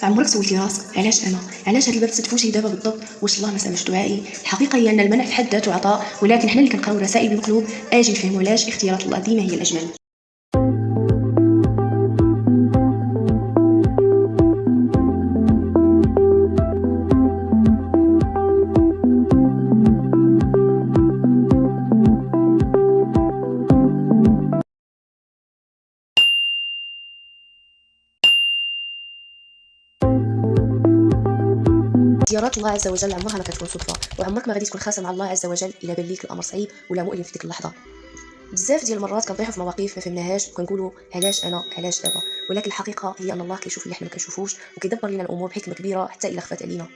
عمرك سولتي راسك علاش انا؟ علاش هاد الباب تفتحوش دابا بالضبط؟ واش الله ما سمعش دعائي؟ الحقيقه هي ان المنع في حد ذاته عطاء، ولكن حنا اللي كنقراو رسائل بالقلوب اجي نفهموا علاش اختيارات الله ديما هي الاجمل. اختيارات الله عز وجل عمرها ما كتكون صدفه، وعمرك ما غادي تكون خاسر مع الله عز وجل الا بان ليك الامر صعيب ولا مؤلم في ديك اللحظه. بزاف ديال المرات كنطيحوا في مواقف ما فهمناهاش وكنقولوا علاش انا علاش دابا، ولكن الحقيقه هي ان الله كيشوف اللي حنا ما كنشوفوش وكيدبر لنا الامور بحكمه كبيره حتى الا خفات علينا.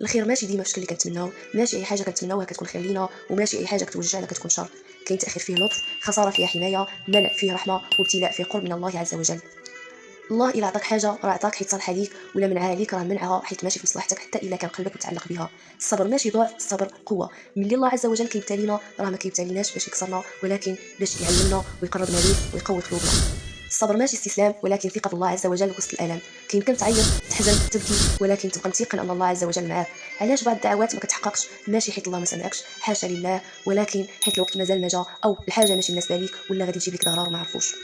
الخير ماشي ديما في الشكل اللي كنتمناو، ماشي اي حاجه كنتمناوها كتكون خير لينا، وماشي اي حاجه كتوجعنا كتكون شر. كاين تاخير فيه لطف، خساره فيها حمايه، منع فيه رحمه، وابتلاء فيه قرب من الله عز وجل. الله الا عطاك حاجه راه عطاك حيت صالحه ليك، ولا منعها ليك راه منعها حيت ماشي في مصلحتك حتى الا كان قلبك متعلق بها. الصبر ماشي ضعف، الصبر قوه. ملي الله عز وجل كيبتلينا راه ما كيبتليناش باش يكسرنا، ولكن باش يعلمنا ويقربنا ليه ويقوي قلوبنا. الصبر ماشي استسلام، ولكن ثقه بالله عز وجل وسط الالم. كيمكن تعيط، تحزن، تبكي، ولكن تبقى متيقن ان الله عز وجل معاك. علاش بعض الدعوات ما كتحققش؟ ماشي حيت الله ما سمعكش، حاشا لله، ولكن حيت الوقت مازال ما جا، او الحاجه ماشي مناسبه ليك، ولا غادي تجيب لك ضرر ما عرفوش.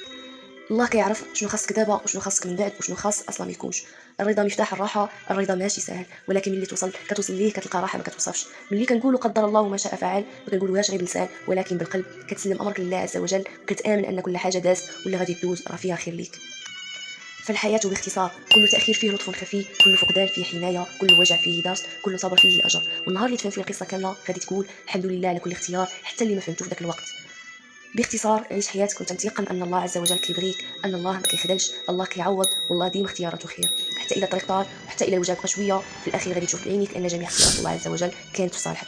الله كيعرف شنو خاصك دابا وشنو خاصك من بعد وشنو خاص اصلا ما يكونش. الرضا مفتاح الراحه، الرضا ماشي سهل، ولكن ملي كتوصل ليه كتلقى راحه ما كتوصفش. ملي كنقولوا قدر الله وما شاء فعل ما كنقولوهاش غير بلسان، ولكن بالقلب. كتسلم امرك لله عز وجل وكتامن ان كل حاجه دازت واللي غادي تدوز راه فيها خير ليك. فالحياه باختصار كل تاخير فيه لطف خفي، كل فقدان فيه حمايه، كل وجع فيه درس، كل صبر فيه اجر. والنهار اللي تفهم فيه القصه كامله غادي تقول الحمد لله على كل اختيار حتى اللي ما فهمتوش في ذاك الوقت. باختصار عيش حياتك وانت متيقن ان الله عز وجل كيبغيك، ان الله ما كيخذلش، الله كيعوض، والله ديما اختياراته خير. حتى الى الطريق طال، وحتى الى الوجع بقى شويه، في الاخير غادي تشوف بعينيك ان جميع اختيارات الله عز وجل كانت في صالحك.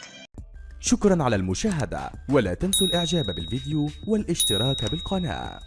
شكرا على المشاهدة، ولا تنسوا الاعجاب بالفيديو والاشتراك بالقناة.